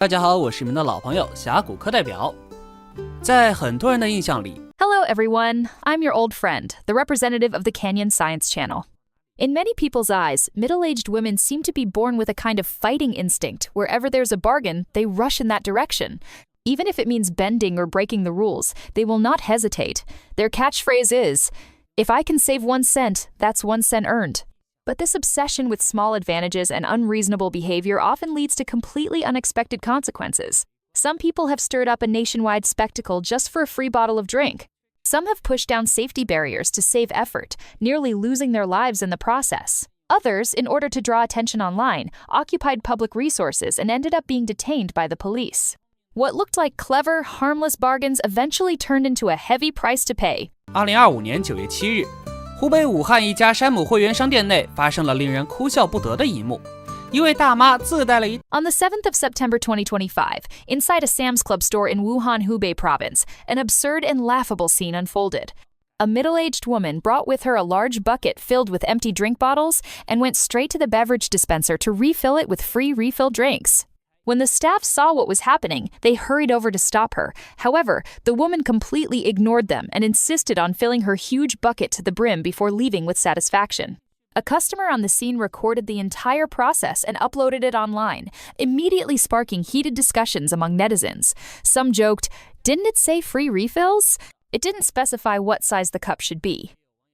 大家好，我是你们的老朋友峡谷课代表。在很多人的印象里 Hello everyone, I'm your old friend, the representative of the Canyon Science Channel. In many people's eyes, middle-aged women seem to be born with a kind of fighting instinct. Wherever there's a bargain, they rush in that direction. Even if it means bending or breaking the rules, they will not hesitate. Their catchphrase is, "If I can save 1 cent, that's 1 cent earned." But this obsession with small advantages and unreasonable behavior often leads to completely unexpected consequences. Some people have stirred up a nationwide spectacle just for a free bottle of drink. Some have pushed down safety barriers to save effort, nearly losing their lives in the process. Others, in order to draw attention online, occupied public resources and ended up being detained by the police. What looked like clever, harmless bargains eventually turned into a heavy price to pay. 2025年9月7日，湖北武汉一家山姆会员商店内发生了令人哭笑不得的一幕。一位大妈自带了一 On the 7th of September 2025, inside a Sam's Club store in Wuhan, Hubei province, an absurd and laughable scene unfolded. A middle-aged woman brought with her a large bucket filled with empty drink bottles and went straight to the beverage dispenser to refill it with free refill drinks. When the staff saw what was happening, they hurried over to stop her. However, the woman completely ignored them and insisted on filling her huge bucket to the brim before leaving with satisfaction. A customer on the scene recorded the entire process and uploaded it online, immediately sparking heated discussions among netizens. Some joked, "Didn't it say free refills?" It didn't specify what size the cup should be.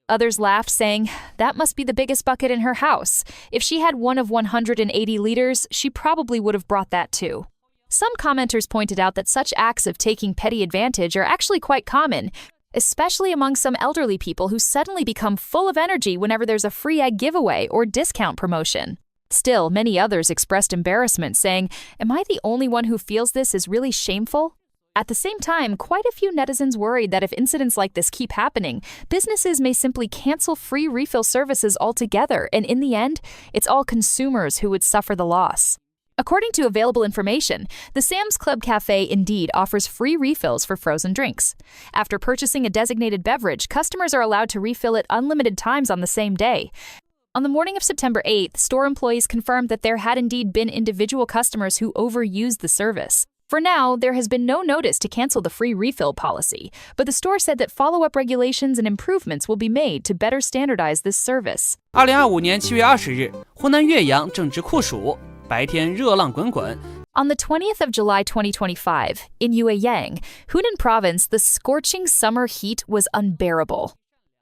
Others laughed, saying, "That must be the biggest bucket in her house. If she had one of 180 liters, she probably would have brought that too." Some commenters pointed out that such acts of taking petty advantage are actually quite common, especially among some elderly people who suddenly become full of energy whenever there's a free egg giveaway or discount promotion. Still, many others expressed embarrassment, saying, "Am I the only one who feels this is really shameful?" At the same time, quite a few netizens worried that if incidents like this keep happening, businesses may simply cancel free refill services altogether, and in the end, it's all consumers who would suffer the loss. According to available information, the Sam's Club Cafe indeed offers free refills for frozen drinks. After purchasing a designated beverage, customers are allowed to refill it unlimited times on the same day. On the morning of September 8th, store employees confirmed that there had indeed been individual customers who overused the service. For now, there has been no notice to cancel the free refill policy, but the store said that follow-up regulations and improvements will be made to better standardize this service. 2025年7月20日，湖南岳阳正值酷暑，白天热浪滚滚。 On the 20th of July 2025, in Yuan, Hunan province, the scorching summer heat was unbearable.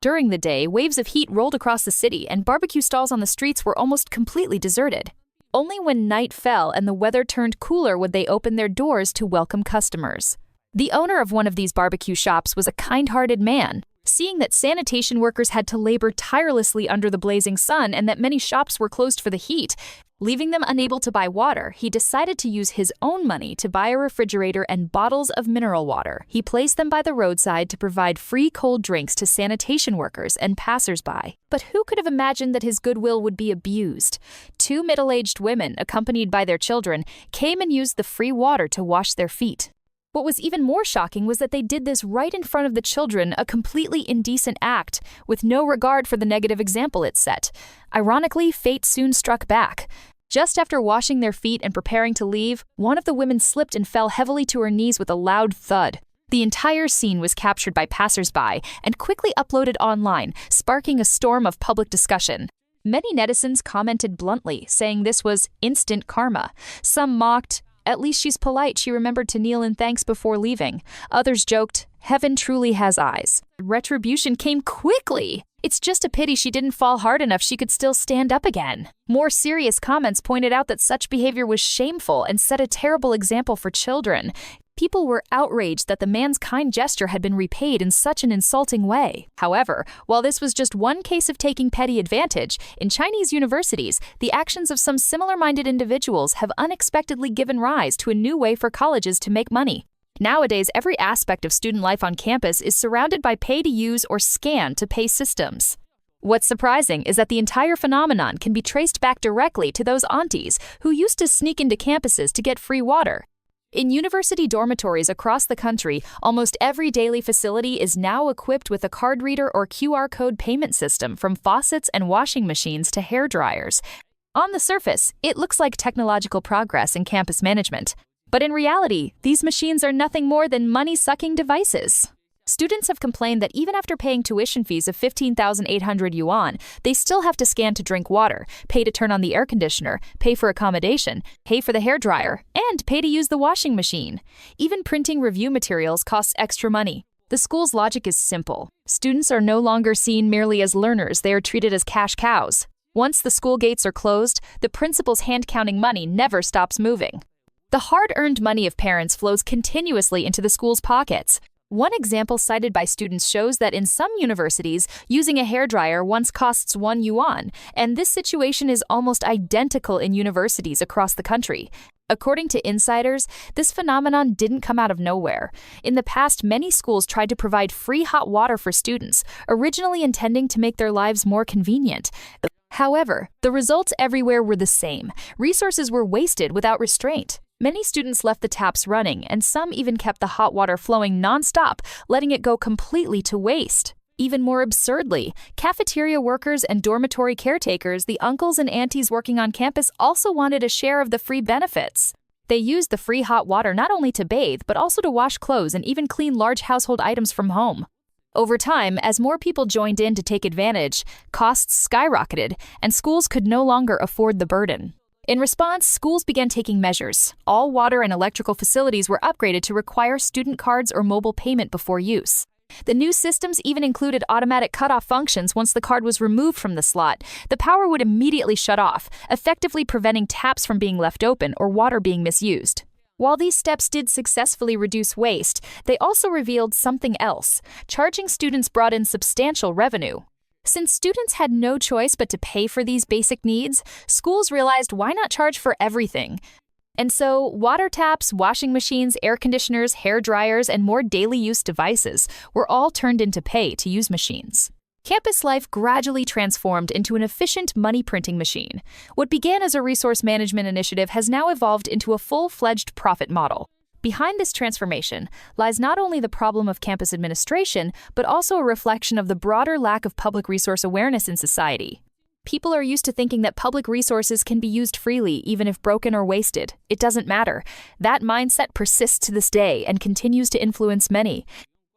During the day, waves of heat rolled across the city and barbecue stalls on the streets were almost completely deserted. Only when night fell and the weather turned cooler would they open their doors to welcome customers. The owner of one of these barbecue shops was a kind-hearted man. Seeing that sanitation workers had to labor tirelessly under the blazing sun and that many shops were closed for the heat, leaving them unable to buy water, he decided to use his own money to buy a refrigerator and bottles of mineral water. He placed them by the roadside to provide free cold drinks to sanitation workers and passersby. But who could have imagined that his goodwill would be abused? 2 middle-aged women, accompanied by their children, came and used the free water to wash their feet. What was even more shocking was that they did this right in front of the children, a completely indecent act, with no regard for the negative example it set. Ironically, fate soon struck back. Just after washing their feet and preparing to leave, one of the women slipped and fell heavily to her knees with a loud thud. The entire scene was captured by passersby and quickly uploaded online, sparking a storm of public discussion. Many netizens commented bluntly, saying this was instant karma. Some mocked, "At least she's polite, she remembered to kneel in thanks before leaving." Others joked, "Heaven truly has eyes." Retribution came quickly. "It's just a pity she didn't fall hard enough, she could still stand up again." More serious comments pointed out that such behavior was shameful and set a terrible example for children. People were outraged that the man's kind gesture had been repaid in such an insulting way. However, while this was just one case of taking petty advantage, in Chinese universities, the actions of some similar-minded individuals have unexpectedly given rise to a new way for colleges to make money. Nowadays, every aspect of student life on campus is surrounded by pay-to-use or scan-to-pay systems. What's surprising is that the entire phenomenon can be traced back directly to those aunties who used to sneak into campuses to get free water. In university dormitories across the country, almost every daily facility is now equipped with a card reader or QR code payment system, from faucets and washing machines to hair dryers. On the surface, it looks like technological progress in campus management. But in reality, these machines are nothing more than money-sucking devices. Students have complained that even after paying tuition fees of 15,800 yuan, they still have to scan to drink water, pay to turn on the air conditioner, pay for accommodation, pay for the hairdryer, and pay to use the washing machine. Even printing review materials costs extra money. The school's logic is simple. Students are no longer seen merely as learners, they are treated as cash cows. Once the school gates are closed, the principal's hand-counting money never stops moving. The hard-earned money of parents flows continuously into the school's pockets. One example cited by students shows that in some universities, using a hairdryer once costs 1 yuan, and this situation is almost identical in universities across the country. According to insiders, this phenomenon didn't come out of nowhere. In the past, many schools tried to provide free hot water for students, originally intending to make their lives more convenient. However, the results everywhere were the same. Resources were wasted without restraint. Many students left the taps running, and some even kept the hot water flowing non-stop, letting it go completely to waste. Even more absurdly, cafeteria workers and dormitory caretakers, the uncles and aunties working on campus, also wanted a share of the free benefits. They used the free hot water not only to bathe, but also to wash clothes and even clean large household items from home. Over time, as more people joined in to take advantage, costs skyrocketed, and schools could no longer afford the burden. In response, schools began taking measures. All water and electrical facilities were upgraded to require student cards or mobile payment before use. The new systems even included automatic cutoff functions. Once the card was removed from the slot, the power would immediately shut off, effectively preventing taps from being left open or water being misused. While these steps did successfully reduce waste, they also revealed something else. Charging students brought in substantial revenue. Since students had no choice but to pay for these basic needs, schools realized why not charge for everything? And so, water taps, washing machines, air conditioners, hair dryers, and more daily use devices were all turned into pay-to-use machines. Campus life gradually transformed into an efficient money printing machine. What began as a resource management initiative has now evolved into a full-fledged profit model. Behind this transformation lies not only the problem of campus administration, but also a reflection of the broader lack of public resource awareness in society. People are used to thinking that public resources can be used freely, even if broken or wasted. It doesn't matter. That mindset persists to this day and continues to influence many.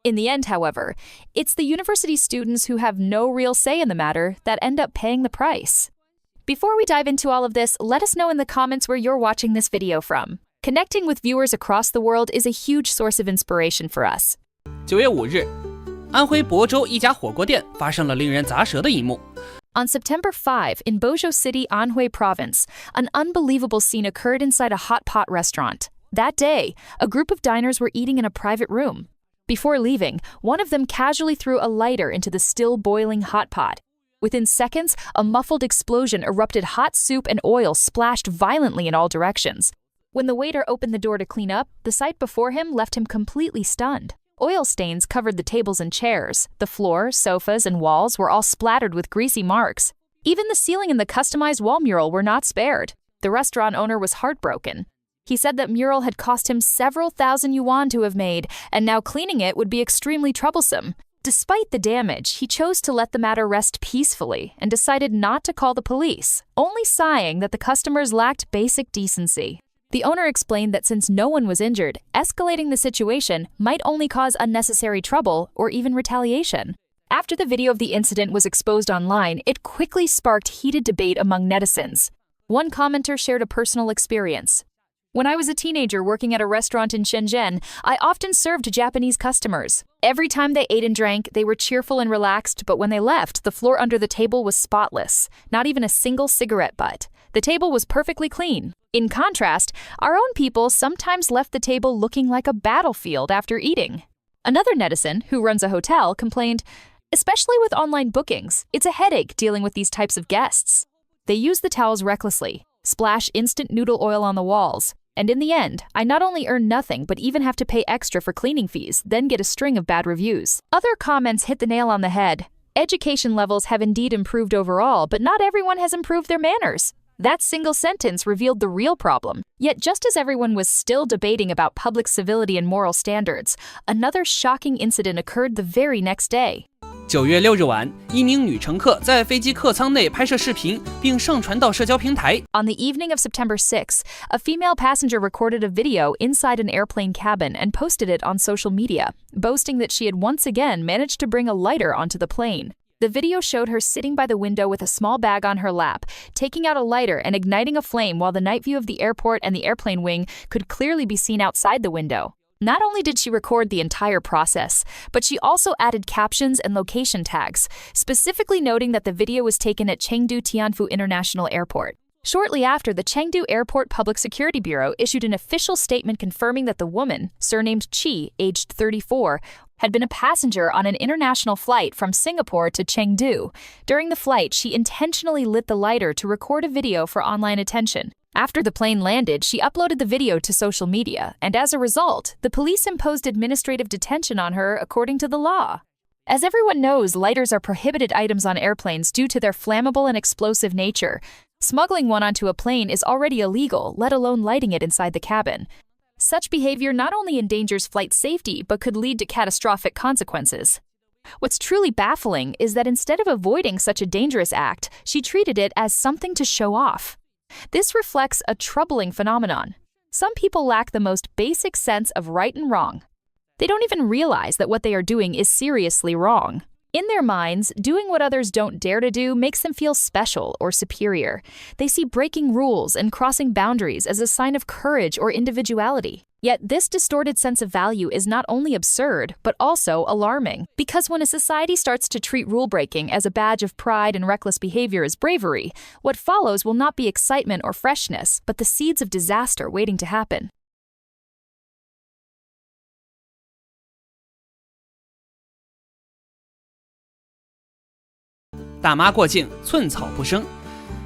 In the end, however, it's the university students who have no real say in the matter that end up paying the price. Before we dive into all of this, let us know in the comments where you're watching this video from. Connecting with viewers across the world is a huge source of inspiration for us. 9月5日，安徽亳州一家火锅店发生了令人咂舌的一幕。On September 5, in Bozhou City, Anhui Province, an unbelievable scene occurred inside a hot pot restaurant. That day, a group of diners were eating in a private room. Before leaving, one of them casually threw a lighter into the still boiling hot pot. Within seconds, a muffled explosion erupted. Hot soup and oil splashed violently in all directions. When the waiter opened the door to clean up, the sight before him left him completely stunned. Oil stains covered the tables and chairs. The floor, sofas, and walls were all splattered with greasy marks. Even the ceiling and the customized wall mural were not spared. The restaurant owner was heartbroken. He said that mural had cost him several thousand yuan to have made, and now cleaning it would be extremely troublesome. Despite the damage, he chose to let the matter rest peacefully and decided not to call the police, only sighing that the customers lacked basic decency. The owner explained that since no one was injured, escalating the situation might only cause unnecessary trouble or even retaliation. After the video of the incident was exposed online, it quickly sparked heated debate among netizens. One commenter shared a personal experience. When I was a teenager working at a restaurant in Shenzhen, I often served Japanese customers. Every time they ate and drank, they were cheerful and relaxed, but when they left, the floor under the table was spotless, not even a single cigarette butt. The table was perfectly clean. In contrast, our own people sometimes left the table looking like a battlefield after eating. Another netizen, who runs a hotel, complained, "Especially with online bookings, it's a headache dealing with these types of guests. They use the towels recklessly, splash instant noodle oil on the walls, and in the end, I not only earn nothing but even have to pay extra for cleaning fees, then get a string of bad reviews." Other comments hit the nail on the head. Education levels have indeed improved overall, but not everyone has improved their manners. That single sentence revealed the real problem. Yet just as everyone was still debating about public civility and moral standards, another shocking incident occurred the very next day. 9月6日晚，一名女乘客在飞机客舱内拍摄视频，并上传到社交平台。On the evening of September 6th, a female passenger recorded a video inside an airplane cabin and posted it on social media, boasting that she had once again managed to bring a lighter onto the plane. The video showed her sitting by the window with a small bag on her lap, taking out a lighter and igniting a flame while the night view of the airport and the airplane wing could clearly be seen outside the window. Not only did she record the entire process, but she also added captions and location tags, specifically noting that the video was taken at Chengdu Tianfu International Airport. Shortly after, the Chengdu Airport Public Security Bureau issued an official statement confirming that the woman, surnamed Chi, aged 34, had been a passenger on an international flight from Singapore to Chengdu. During the flight, she intentionally lit the lighter to record a video for online attention. After the plane landed, she uploaded the video to social media, and as a result, the police imposed administrative detention on her according to the law. As everyone knows, lighters are prohibited items on airplanes due to their flammable and explosive nature. Smuggling one onto a plane is already illegal, let alone lighting it inside the cabin. Such behavior not only endangers flight safety, but could lead to catastrophic consequences. What's truly baffling is that instead of avoiding such a dangerous act, she treated it as something to show off. This reflects a troubling phenomenon. Some people lack the most basic sense of right and wrong. They don't even realize that what they are doing is seriously wrong. In their minds, doing what others don't dare to do makes them feel special or superior. They see breaking rules and crossing boundaries as a sign of courage or individuality. Yet this distorted sense of value is not only absurd, but also alarming. Because when a society starts to treat rule-breaking as a badge of pride and reckless behavior as bravery, what follows will not be excitement or freshness, but the seeds of disaster waiting to happen. 大妈过境，寸草不生。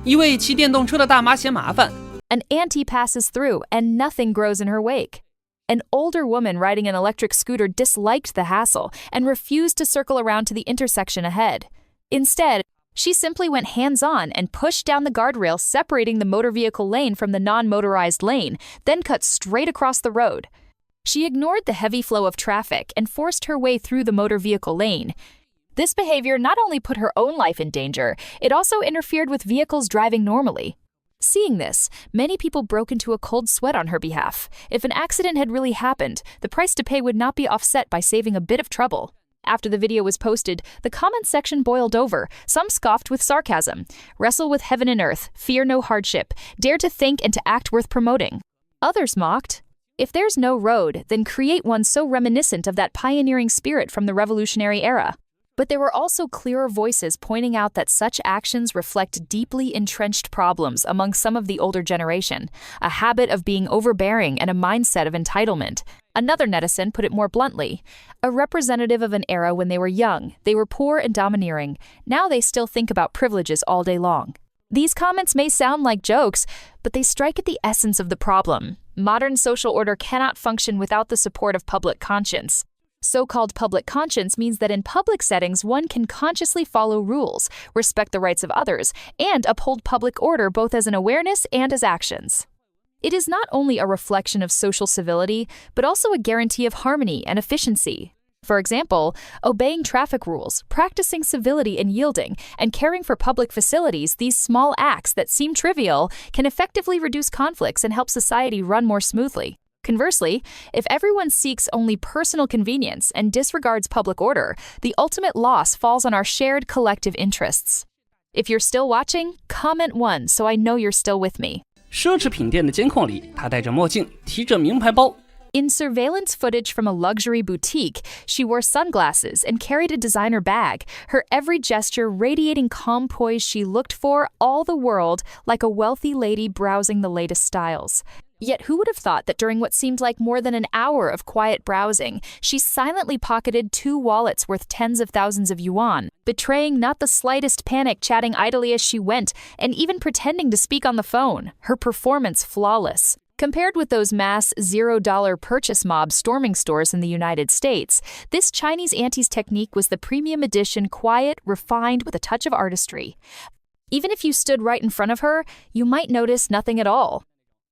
一位骑电动车的大妈嫌麻烦。An auntie passes through, and nothing grows in her wake. An older woman riding an electric scooter disliked the hassle and refused to circle around to the intersection ahead. Instead, she simply went hands-on and pushed down the guardrail separating the motor vehicle lane from the non-motorized lane, then cut straight across the road. She ignored the heavy flow of traffic and forced her way through the motor vehicle lane. This behavior not only put her own life in danger, it also interfered with vehicles driving normally. Seeing this, many people broke into a cold sweat on her behalf. If an accident had really happened, the price to pay would not be offset by saving a bit of trouble. After the video was posted, the comment section boiled over. Some scoffed with sarcasm. Wrestle with heaven and earth, fear no hardship, dare to think and to act worth promoting. Others mocked. If there's no road, then create one so reminiscent of that pioneering spirit from the Revolutionary era. But there were also clearer voices pointing out that such actions reflect deeply entrenched problems among some of the older generation, a habit of being overbearing and a mindset of entitlement. Another netizen put it more bluntly, a representative of an era when they were young, they were poor and domineering. Now they still think about privileges all day long. These comments may sound like jokes, but they strike at the essence of the problem. Modern social order cannot function without the support of public conscience. So-called public conscience means that in public settings, one can consciously follow rules, respect the rights of others, and uphold public order both as an awareness and as actions. It is not only a reflection of social civility, but also a guarantee of harmony and efficiency. For example, obeying traffic rules, practicing civility and yielding, and caring for public facilities, these small acts that seem trivial can effectively reduce conflicts and help society run more smoothly. Conversely, if everyone seeks only personal convenience and disregards public order, the ultimate loss falls on our shared collective interests. If you're still watching, comment 1 so I know you're still with me. 奢侈品店的监控里，她戴着墨镜，提着名牌包。In surveillance footage from a luxury boutique, she wore sunglasses and carried a designer bag, her every gesture radiating calm poise she looked for all the world like a wealthy lady browsing the latest styles. Yet who would have thought that during what seemed like more than an hour of quiet browsing, she silently pocketed 2 wallets worth tens of thousands of yuan, betraying not the slightest panic, chatting idly as she went, and even pretending to speak on the phone, her performance flawless. Compared with those mass $0 purchase mob storming stores in the United States, this Chinese auntie's technique was the premium edition, quiet, refined with a touch of artistry. Even if you stood right in front of her, you might notice nothing at all.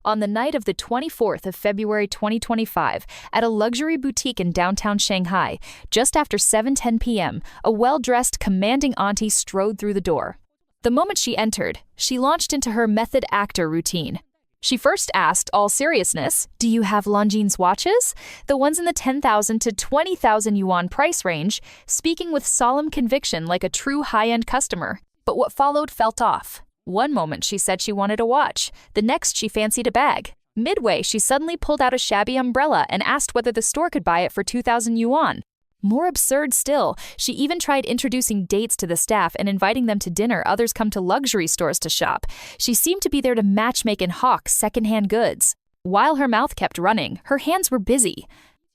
On the night of the 24th of February 2025, at a luxury boutique in downtown Shanghai, just after 7:10 p.m., a well-dressed, commanding auntie strode through the door. The moment she entered, she launched into her method actor routine. She first asked, all seriousness, "Do you have Longines watches? The ones in the 10,000 to 20,000 yuan price range," speaking with solemn conviction like a true high-end customer. But what followed felt off. One moment she said she wanted a watch, the next she fancied a bag. Midway, she suddenly pulled out a shabby umbrella and asked whether the store could buy it for 2,000 yuan. More absurd still, she even tried introducing dates to the staff and inviting them to dinner. Others come to luxury stores to shop. She seemed to be there to matchmake and hawk secondhand goods. While her mouth kept running, her hands were busy.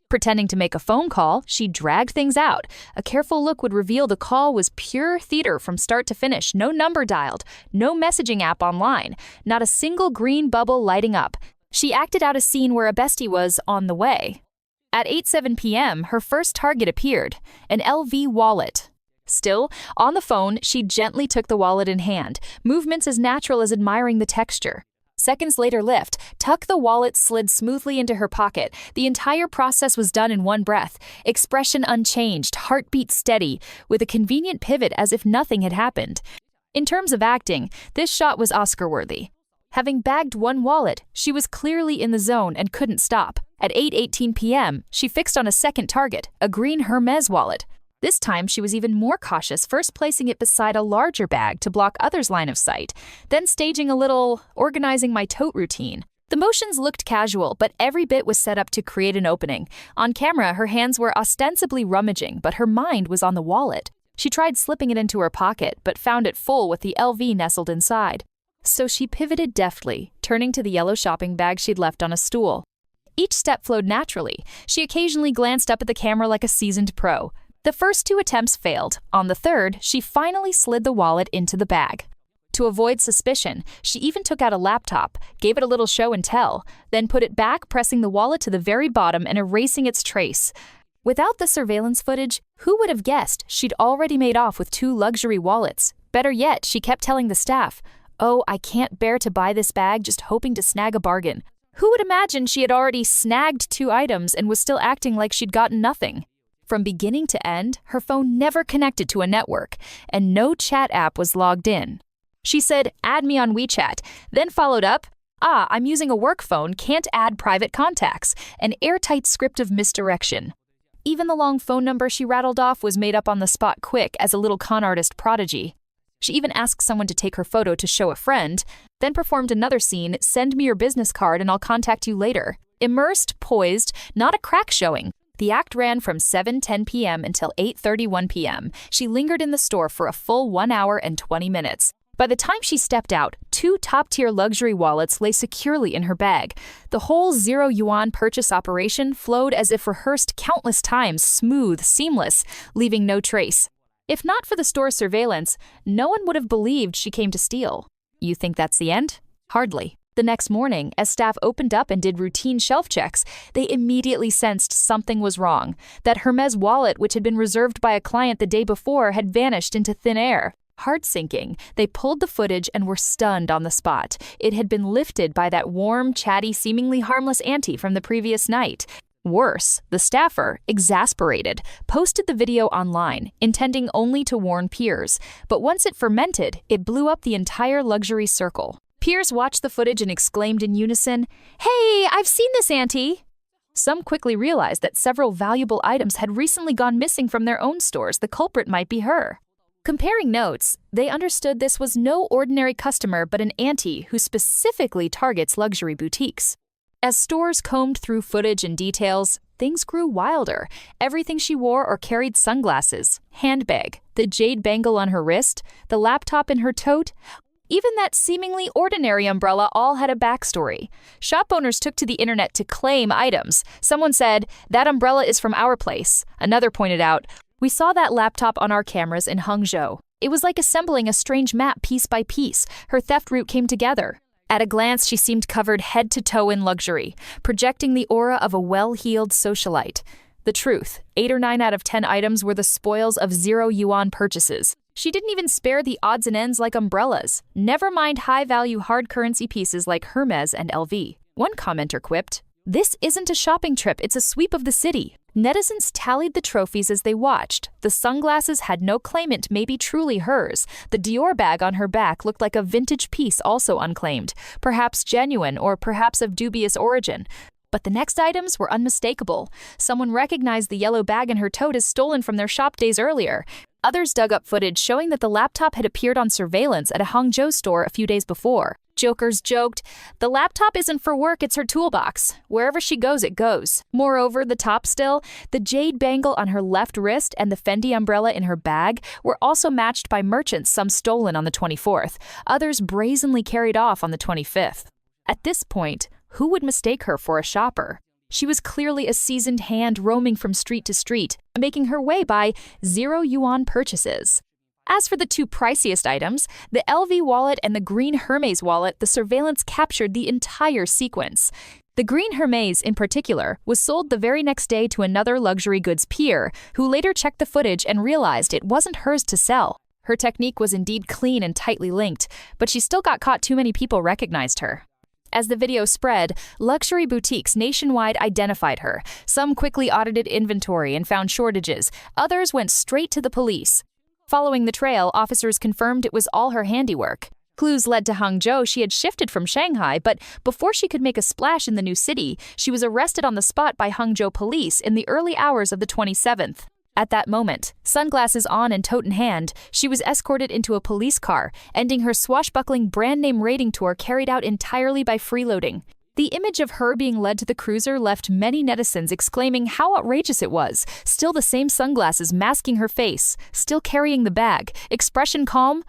Pretending to make a phone call, she dragged things out. A careful look would reveal the call was pure theater from start to finish. No number dialed, no messaging app online, not a single green bubble lighting up. She acted out a scene where a bestie was on the way. At 8:07 p.m., her first target appeared, an LV wallet. Still, on the phone, she gently took the wallet in hand, movements as natural as admiring the texture. Seconds later lift, tuck the wallet slid smoothly into her pocket. The entire process was done in one breath, expression unchanged, heartbeat steady, with a convenient pivot as if nothing had happened. In terms of acting, this shot was Oscar-worthy. Having bagged one wallet, she was clearly in the zone and couldn't stop. At 8:18 p.m., she fixed on a second target, a green Hermes wallet. This time, she was even more cautious, first placing it beside a larger bag to block others' line of sight, then staging a little organizing my tote routine. The motions looked casual, but every bit was set up to create an opening. On camera, her hands were ostensibly rummaging, but her mind was on the wallet. She tried slipping it into her pocket, but found it full with the LV nestled inside. So she pivoted deftly, turning to the yellow shopping bag she'd left on a stool. Each step flowed naturally. She occasionally glanced up at the camera like a seasoned pro. The first two attempts failed. On the third, she finally slid the wallet into the bag. To avoid suspicion, she even took out a laptop, gave it a little show and tell, then put it back, pressing the wallet to the very bottom and erasing its trace. Without the surveillance footage, who would have guessed she'd already made off with two luxury wallets? Better yet, she kept telling the staff, "Oh, I can't bear to buy this bag, just hoping to snag a bargain." Who would imagine she had already snagged two items and was still acting like she'd gotten nothing? From beginning to end, her phone never connected to a network, and no chat app was logged in. She said, "Add me on WeChat," then followed up, "I'm using a work phone, can't add private contacts," an airtight script of misdirection. Even the long phone number she rattled off was made up on the spot quick as a little con artist prodigy. She even asked someone to take her photo to show a friend, then performed another scene, "Send me your business card and I'll contact you later." Immersed, poised, not a crack showing. The act ran from 7:10 p.m. until 8:31 p.m. She lingered in the store for a full 1 hour and 20 minutes. By the time she stepped out, two top-tier luxury wallets lay securely in her bag. The whole zero-yuan purchase operation flowed as if rehearsed countless times, smooth, seamless, leaving no trace. If not for the store's surveillance, no one would have believed she came to steal. You think that's the end? Hardly. The next morning, as staff opened up and did routine shelf checks, they immediately sensed something was wrong. That Hermes wallet, which had been reserved by a client the day before, had vanished into thin air. Heart-sinking, they pulled the footage and were stunned on the spot. It had been lifted by that warm, chatty, seemingly harmless auntie from the previous night. Worse, the staffer, exasperated, posted the video online, intending only to warn peers. But once it fermented, it blew up the entire luxury circle. Peers watched the footage and exclaimed in unison, "Hey, I've seen this auntie!" Some quickly realized that several valuable items had recently gone missing from their own stores. The culprit might be her. Comparing notes, they understood this was no ordinary customer but an auntie who specifically targets luxury boutiques. As stores combed through footage and details, things grew wilder. Everything she wore or carried: sunglasses, handbag, the jade bangle on her wrist, the laptop in her tote, even that seemingly ordinary umbrella all had a backstory. Shop owners took to the internet to claim items. Someone said, "That umbrella is from our place." Another pointed out, "We saw that laptop on our cameras in Hangzhou." It was like assembling a strange map piece by piece. Her theft route came together. At a glance, she seemed covered head to toe in luxury, projecting the aura of a well-heeled socialite. The truth, 8 or 9 out of 10 items were the spoils of zero-yuan purchases. She didn't even spare the odds and ends like umbrellas. Never mind high-value hard currency pieces like Hermes and LV. One commenter quipped, "This isn't a shopping trip, it's a sweep of the city." Netizens tallied the trophies as they watched. The sunglasses had no claimant, maybe truly hers. The Dior bag on her back looked like a vintage piece, also unclaimed. Perhaps genuine or perhaps of dubious origin. But the next items were unmistakable. Someone recognized the yellow bag in her tote as stolen from their shop days earlier. Others dug up footage showing that the laptop had appeared on surveillance at a Hangzhou store a few days before. Jokers joked, "The laptop isn't for work, it's her toolbox. Wherever she goes, it goes." Moreover, the top still, the jade bangle on her left wrist and the Fendi umbrella in her bag were also matched by merchants, some stolen on the 24th, others brazenly carried off on the 25th. At this point, who would mistake her for a shopper? She was clearly a seasoned hand roaming from street to street, making her way by 0 yuan purchases. As for the two priciest items, the LV wallet and the green Hermes wallet, the surveillance captured the entire sequence. The green Hermes, in particular, was sold the very next day to another luxury goods peer, who later checked the footage and realized it wasn't hers to sell. Her technique was indeed clean and tightly linked, but she still got caught. Too many people recognized her. As the video spread, luxury boutiques nationwide identified her. Some quickly audited inventory and found shortages. Others went straight to the police. Following the trail, officers confirmed it was all her handiwork. Clues led to Hangzhou. She had shifted from Shanghai, but before she could make a splash in the new city, she was arrested on the spot by Hangzhou police in the early hours of the 27th. At that moment, sunglasses on and tote in hand, she was escorted into a police car, ending her swashbuckling brand-name raiding tour carried out entirely by freeloading. The image of her being led to the cruiser left many netizens exclaiming how outrageous it was. Still the same sunglasses masking her face, still carrying the bag, expression calm,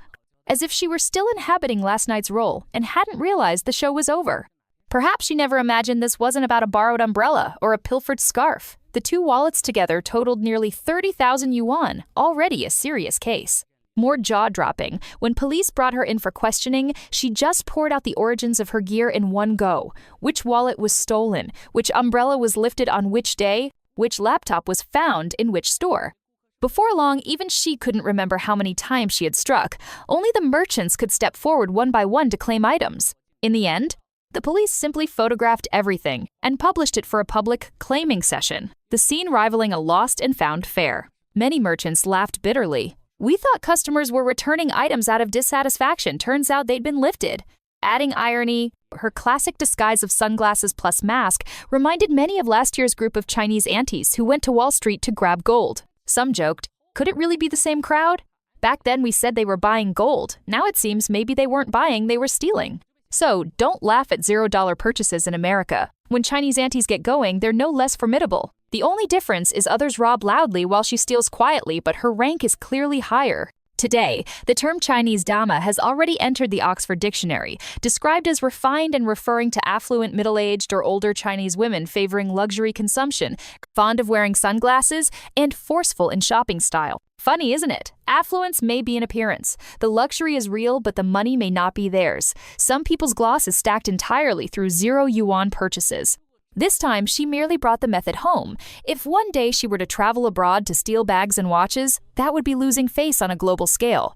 as if she were still inhabiting last night's role and hadn't realized the show was over. Perhaps she never imagined this wasn't about a borrowed umbrella or a pilfered scarf. The two wallets together totaled nearly 30,000 yuan, already a serious case. More jaw-dropping, when police brought her in for questioning, she just poured out the origins of her gear in one go. Which wallet was stolen, which umbrella was lifted on which day, which laptop was found in which store. Before long, even she couldn't remember how many times she had struck. Only the merchants could step forward one by one to claim items. In the end, the police simply photographed everything and published it for a public claiming session, the scene rivaling a lost and found fair. Many merchants laughed bitterly. "We thought customers were returning items out of dissatisfaction. Turns out they'd been lifted." Adding irony, her classic disguise of sunglasses plus mask reminded many of last year's group of Chinese aunties who went to Wall Street to grab gold. Some joked, could it really be the same crowd? Back then we said they were buying gold. Now it seems maybe they weren't buying, they were stealing. So don't laugh at $0 purchases in America. When Chinese aunties get going, they're no less formidable. The only difference is others rob loudly while she steals quietly, but her rank is clearly higher. Today, the term Chinese dama has already entered the Oxford Dictionary, described as refined and referring to affluent middle-aged or older Chinese women favoring luxury consumption, fond of wearing sunglasses, and forceful in shopping style. Funny, isn't it? Affluence may be an appearance. The luxury is real, but the money may not be theirs. Some people's gloss is stacked entirely through 0 yuan purchases. This time, she merely brought the method home. If one day she were to travel abroad to steal bags and watches, that would be losing face on a global scale.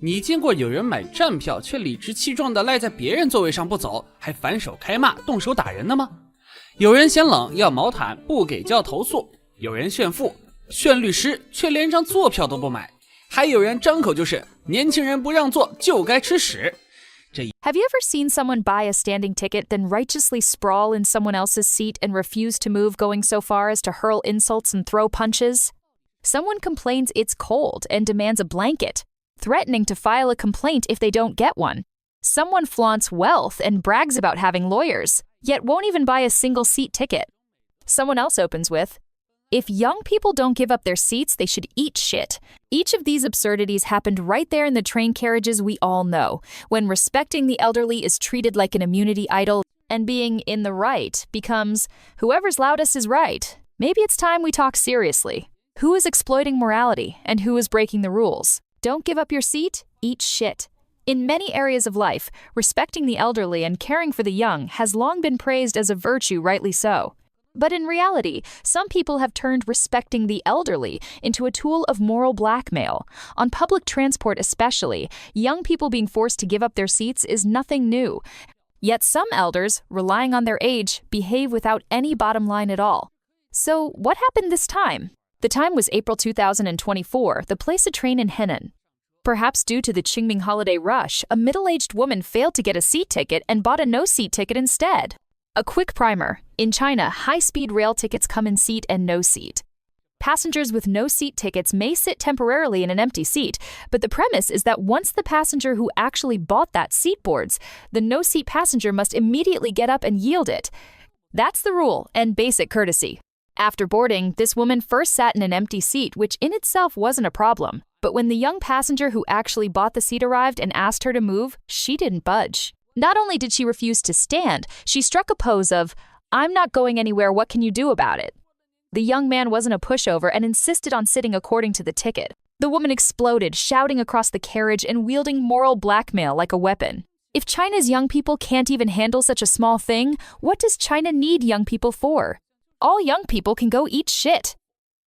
你见过有人买站票却理直气壮地赖在别人座位上不走，还反手开骂、动手打人的吗？有人嫌冷要毛毯不给就要投诉，有人炫富、炫律师却连张坐票都不买，还有人张口就是年轻人不让座就该吃屎。Have you ever seen someone buy a standing ticket, then righteously sprawl in someone else's seat and refuse to move, going so far as to hurl insults and throw punches? Someone complains it's cold and demands a blanket, threatening to file a complaint if they don't get one. Someone flaunts wealth and brags about having lawyers, yet won't even buy a single seat ticket. Someone else opens with, "If young people don't give up their seats, they should eat shit." Each of these absurdities happened right there in the train carriages we all know, when respecting the elderly is treated like an immunity idol, and being in the right becomes, whoever's loudest is right. Maybe it's time we talk seriously. Who is exploiting morality, and who is breaking the rules? Don't give up your seat, eat shit. In many areas of life, respecting the elderly and caring for the young has long been praised as a virtue, rightly so. But in reality, some people have turned respecting the elderly into a tool of moral blackmail. On public transport especially, young people being forced to give up their seats is nothing new. Yet some elders, relying on their age, behave without any bottom line at all. So what happened this time? The time was April 2024, the place a train in Henan. Perhaps due to the Qingming holiday rush, a middle-aged woman failed to get a seat ticket and bought a no-seat ticket instead. A quick primer. In China, high-speed rail tickets come in seat and no seat. Passengers with no-seat tickets may sit temporarily in an empty seat, but the premise is that once the passenger who actually bought that seat boards, the no-seat passenger must immediately get up and yield it. That's the rule and basic courtesy. After boarding, this woman first sat in an empty seat, which in itself wasn't a problem. But when the young passenger who actually bought the seat arrived and asked her to move, she didn't budge. Not only did she refuse to stand, she struck a pose of, "I'm not going anywhere, what can you do about it?" The young man wasn't a pushover and insisted on sitting according to the ticket. The woman exploded, shouting across the carriage and wielding moral blackmail like a weapon. If China's young people can't even handle such a small thing, what does China need young people for? All young people can go eat shit.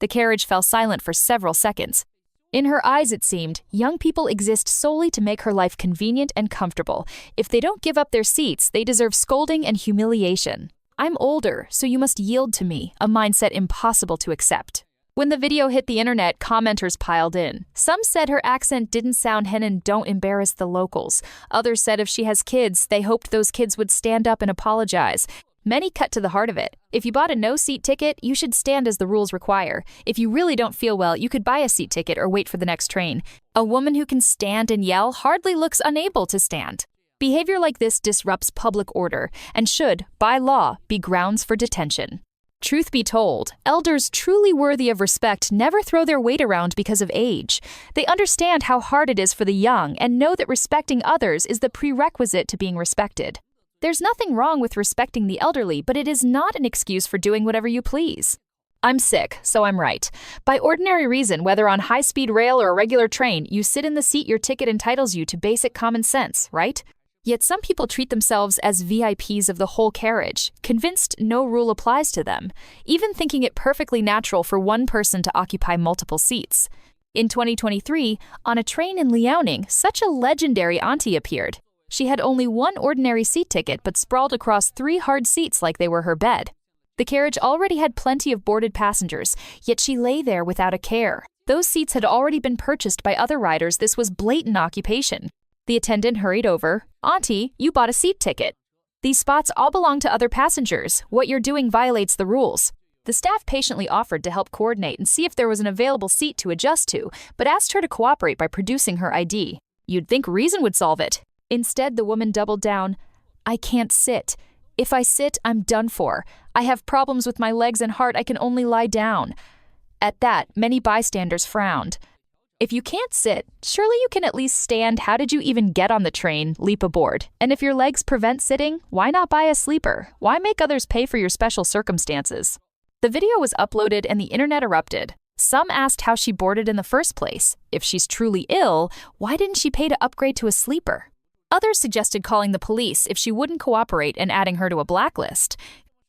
The carriage fell silent for several seconds. In her eyes, it seemed, young people exist solely to make her life convenient and comfortable. If they don't give up their seats, they deserve scolding and humiliation. I'm older, so you must yield to me, a mindset impossible to accept. When the video hit the internet, commenters piled in. Some said her accent didn't sound Henan, don't embarrass the locals. Others said if she has kids, they hoped those kids would stand up and apologize. Many cut to the heart of it. If you bought a no-seat ticket, you should stand as the rules require. If you really don't feel well, you could buy a seat ticket or wait for the next train. A woman who can stand and yell hardly looks unable to stand. Behavior like this disrupts public order and should, by law, be grounds for detention. Truth be told, elders truly worthy of respect never throw their weight around because of age. They understand how hard it is for the young and know that respecting others is the prerequisite to being respected. There's nothing wrong with respecting the elderly, but it is not an excuse for doing whatever you please. I'm sick, so I'm right. By ordinary reason, whether on high-speed rail or a regular train, you sit in the seat your ticket entitles you to basic common sense, right? Yet some people treat themselves as VIPs of the whole carriage, convinced no rule applies to them, even thinking it perfectly natural for one person to occupy multiple seats. In 2023, on a train in Liaoning, such a legendary auntie appeared. She had only one ordinary seat ticket but sprawled across 3 hard seats like they were her bed. The carriage already had plenty of boarded passengers, yet she lay there without a care. Those seats had already been purchased by other riders. This was blatant occupation. The attendant hurried over. "Auntie, you bought a seat ticket. These spots all belong to other passengers. What you're doing violates the rules." The staff patiently offered to help coordinate and see if there was an available seat to adjust to, but asked her to cooperate by producing her ID. You'd think reason would solve it. Instead, the woman doubled down. "I can't sit. If I sit, I'm done for. I have problems with my legs and heart. I can only lie down." At that, many bystanders frowned. If you can't sit, surely you can at least stand. How did you even get on the train, leap aboard? And if your legs prevent sitting, why not buy a sleeper? Why make others pay for your special circumstances? The video was uploaded and the internet erupted. Some asked how she boarded in the first place. If she's truly ill, why didn't she pay to upgrade to a sleeper? Others suggested calling the police if she wouldn't cooperate and adding her to a blacklist.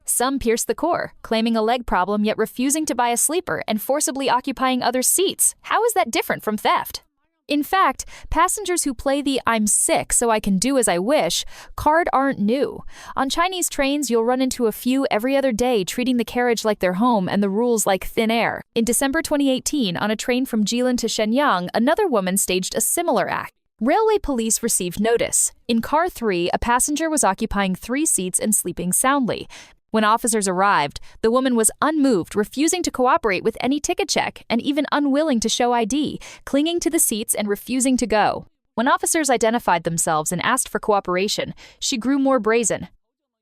Some pierced the core, claiming a leg problem yet refusing to buy a sleeper and forcibly occupying other seats. How is that different from theft? In fact, passengers who play the "I'm sick so I can do as I wish" card aren't new. On Chinese trains, you'll run into a few every other day treating the carriage like their home and the rules like thin air. In December 2018, on a train from Jilin to Shenyang, another woman staged a similar act. Railway police received notice. In car 3, a passenger was occupying 3 seats and sleeping soundly. When officers arrived, the woman was unmoved, refusing to cooperate with any ticket check and even unwilling to show ID, clinging to the seats and refusing to go. When officers identified themselves and asked for cooperation, she grew more brazen.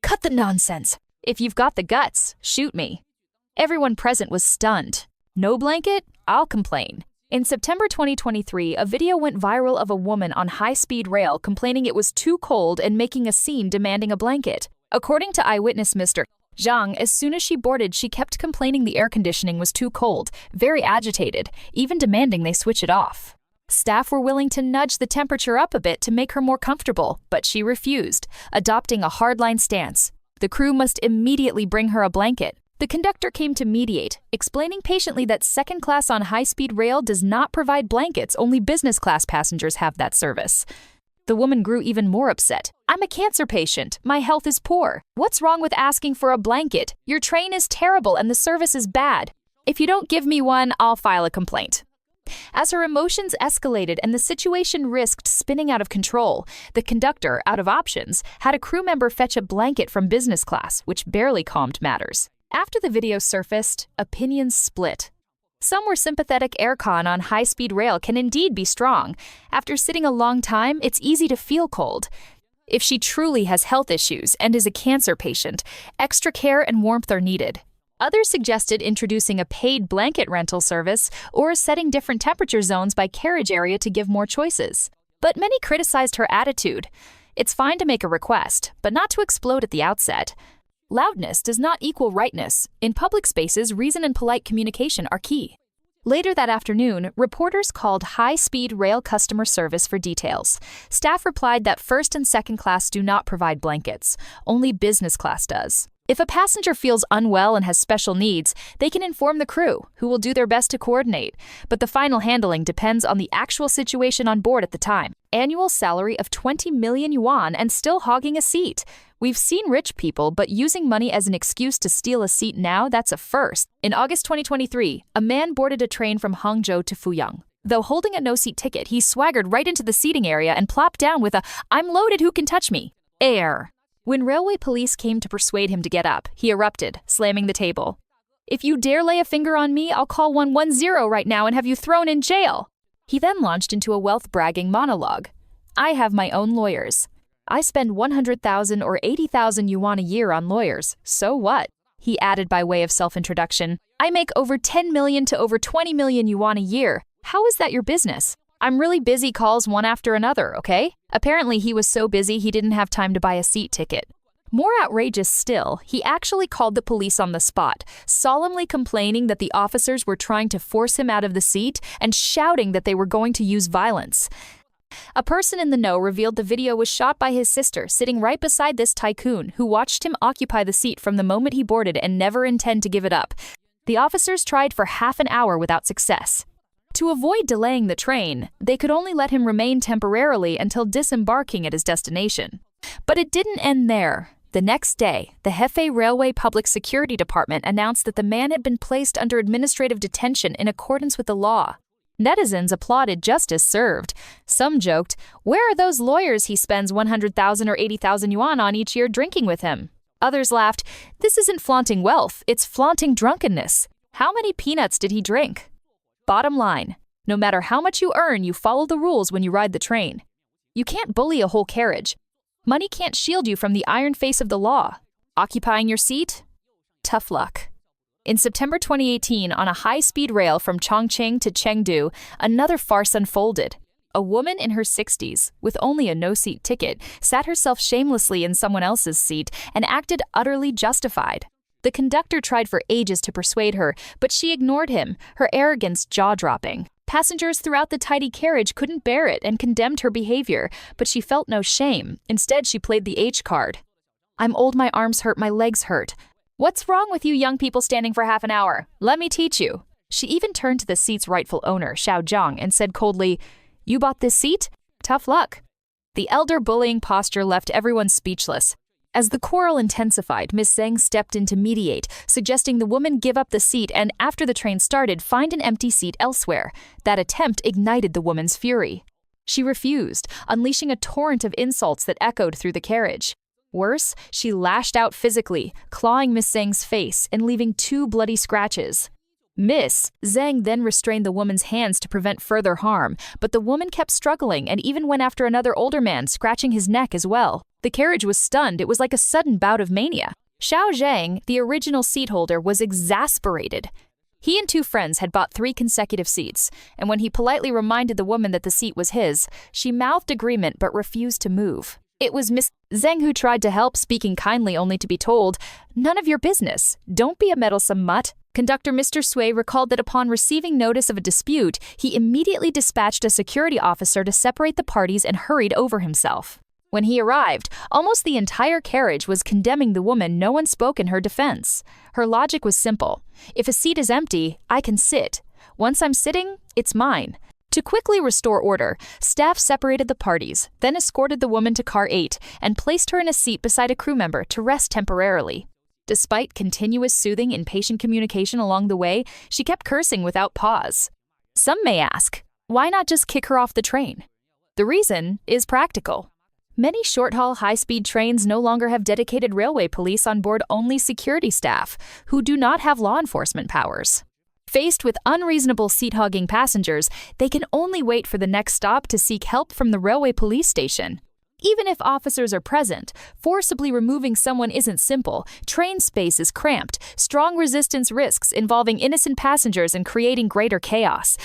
"Cut the nonsense. If you've got the guts, shoot me." Everyone present was stunned. "No blanket? I'll complain." In September 2023, a video went viral of a woman on high-speed rail complaining it was too cold and making a scene demanding a blanket. According to eyewitness Mr. Zhang, as soon as she boarded, she kept complaining the air conditioning was too cold, very agitated, even demanding they switch it off. Staff were willing to nudge the temperature up a bit to make her more comfortable, but she refused, adopting a hardline stance. The crew must immediately bring her a blanket. The conductor came to mediate, explaining patiently that second class on high-speed rail does not provide blankets, only business class passengers have that service. The woman grew even more upset. "I'm a cancer patient. My health is poor. What's wrong with asking for a blanket? Your train is terrible and the service is bad. If you don't give me one, I'll file a complaint." As her emotions escalated and the situation risked spinning out of control, the conductor, out of options, had a crew member fetch a blanket from business class, which barely calmed matters. After the video surfaced, opinions split. Some were sympathetic. Aircon on high-speed rail can indeed be strong. After sitting a long time, it's easy to feel cold. If she truly has health issues and is a cancer patient, extra care and warmth are needed. Others suggested introducing a paid blanket rental service or setting different temperature zones by carriage area to give more choices. But many criticized her attitude. It's fine to make a request, but not to explode at the outset. Loudness does not equal rightness. In public spaces, reason and polite communication are key. Later that afternoon, reporters called high-speed rail customer service for details. Staff replied that first and second class do not provide blankets. Only business class does. If a passenger feels unwell and has special needs, they can inform the crew, who will do their best to coordinate. But the final handling depends on the actual situation on board at the time. Annual salary of 20 million yuan and still hogging a seat. We've seen rich people, but using money as an excuse to steal a seat now, that's a first. In August 2023, a man boarded a train from Hangzhou to Fuyang. Though holding a no-seat ticket, he swaggered right into the seating area and plopped down with a "I'm loaded, who can touch me?" air. When railway police came to persuade him to get up, he erupted, slamming the table. "If you dare lay a finger on me, I'll call 110 right now and have you thrown in jail." He then launched into a wealth-bragging monologue. "I have my own lawyers. I spend 100,000 or 80,000 yuan a year on lawyers. So what?" He added by way of self-introduction. "I make over 10 million to over 20 million yuan a year. How is that your business? I'm really busy, calls one after another, okay?" Apparently he was so busy he didn't have time to buy a seat ticket. More outrageous still, he actually called the police on the spot, solemnly complaining that the officers were trying to force him out of the seat and shouting that they were going to use violence. A person in the know revealed the video was shot by his sister, sitting right beside this tycoon, who watched him occupy the seat from the moment he boarded and never intend to give it up. The officers tried for half an hour without success. To avoid delaying the train, they could only let him remain temporarily until disembarking at his destination. But it didn't end there. The next day, the Hefei Railway Public Security Department announced that the man had been placed under administrative detention in accordance with the law. Netizens applauded justice served. Some joked, "Where are those lawyers he spends 100,000 or 80,000 yuan on each year drinking with him?" Others laughed, "This isn't flaunting wealth, it's flaunting drunkenness. How many peanuts did he drink?" Bottom line, no matter how much you earn, you follow the rules when you ride the train. You can't bully a whole carriage. Money can't shield you from the iron face of the law. Occupying your seat? Tough luck. In September 2018, on a high-speed rail from Chongqing to Chengdu, another farce unfolded. A woman in her 60s, with only a no-seat ticket, sat herself shamelessly in someone else's seat and acted utterly justified. The conductor tried for ages to persuade her, but she ignored him, her arrogance jaw-dropping. Passengers throughout the tidy carriage couldn't bear it and condemned her behavior, but she felt no shame. Instead, she played the H card. "I'm old, my arms hurt, my legs hurt. What's wrong with you young people standing for half an hour? Let me teach you." She even turned to the seat's rightful owner, Xiao Zhang, and said coldly, "You bought this seat? Tough luck." The elder bullying posture left everyone speechless. As the quarrel intensified, Miss Zhang stepped in to mediate, suggesting the woman give up the seat and, after the train started, find an empty seat elsewhere. That attempt ignited the woman's fury. She refused, unleashing a torrent of insults that echoed through the carriage. Worse, she lashed out physically, clawing Miss Zhang's face and leaving 2 bloody scratches. Miss Zhang then restrained the woman's hands to prevent further harm, but the woman kept struggling and even went after another older man, scratching his neck as well. The carriage was stunned. It was like a sudden bout of mania. Xiao Zhang, the original seat holder, was exasperated. He and 2 friends had bought 3 consecutive seats, and when he politely reminded the woman that the seat was his, she mouthed agreement but refused to move. It was Miss Zhang who tried to help, speaking kindly only to be told, "None of your business. Don't be a meddlesome mutt." Conductor Mr. Sui recalled that upon receiving notice of a dispute, he immediately dispatched a security officer to separate the parties and hurried over himself. When he arrived, almost the entire carriage was condemning the woman. No one spoke in her defense. Her logic was simple. If a seat is empty, I can sit. Once I'm sitting, it's mine. To quickly restore order, staff separated the parties, then escorted the woman to car 8 and placed her in a seat beside a crew member to rest temporarily. Despite continuous soothing and patient communication along the way, she kept cursing without pause. Some may ask, why not just kick her off the train? The reason is practical. Many short-haul high-speed trains no longer have dedicated railway police on board, only security staff, who do not have law enforcement powers. Faced with unreasonable seat-hogging passengers, they can only wait for the next stop to seek help from the railway police station. Even if officers are present, forcibly removing someone isn't simple. Train space is cramped, strong resistance risks involving innocent passengers and creating greater chaos.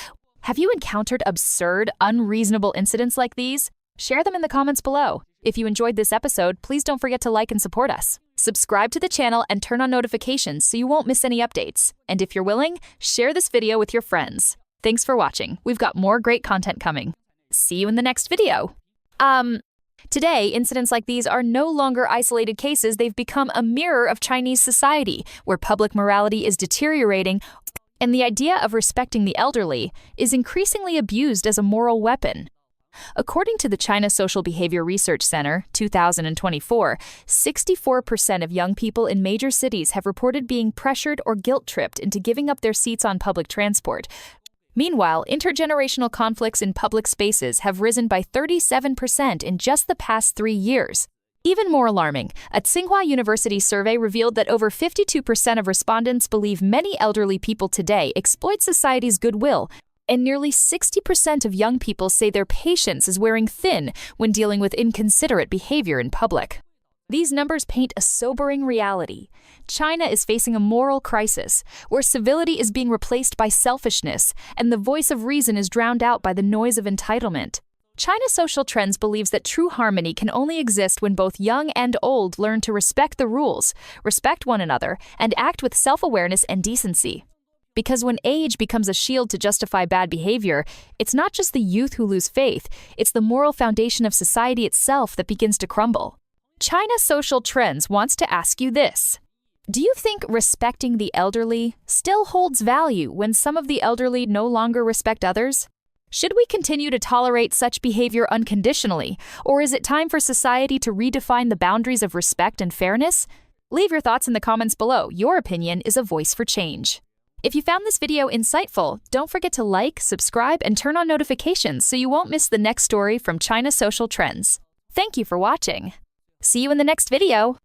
Have you encountered absurd, unreasonable incidents like these? Share them in the comments below. If you enjoyed this episode, please don't forget to like and support us. Subscribe to the channel and turn on notifications so you won't miss any updates. And if you're willing, share this video with your friends. Thanks for watching. We've got more great content coming. See you in the next video. Today, incidents like these are no longer isolated cases. They've become a mirror of Chinese society, where public morality is deteriorating, and the idea of respecting the elderly is increasingly abused as a moral weapon. According to the China Social Behavior Research Center, 2024, 64% of young people in major cities have reported being pressured or guilt-tripped into giving up their seats on public transport. Meanwhile, intergenerational conflicts in public spaces have risen by 37% in just the past 3 years. Even more alarming, a Tsinghua University survey revealed that over 52% of respondents believe many elderly people today exploit society's goodwill, and nearly 60% of young people say their patience is wearing thin when dealing with inconsiderate behavior in public. These numbers paint a sobering reality. China is facing a moral crisis, where civility is being replaced by selfishness, and the voice of reason is drowned out by the noise of entitlement. China Social Trends believes that true harmony can only exist when both young and old learn to respect the rules, respect one another, and act with self-awareness and decency. Because when age becomes a shield to justify bad behavior, it's not just the youth who lose faith, it's the moral foundation of society itself that begins to crumble. China Social Trends wants to ask you this. Do you think respecting the elderly still holds value when some of the elderly no longer respect others? Should we continue to tolerate such behavior unconditionally, or is it time for society to redefine the boundaries of respect and fairness? Leave your thoughts in the comments below. Your opinion is a voice for change. If you found this video insightful, don't forget to like, subscribe, and turn on notifications so you won't miss the next story from China Social Trends. Thank you for watching. See you in the next video.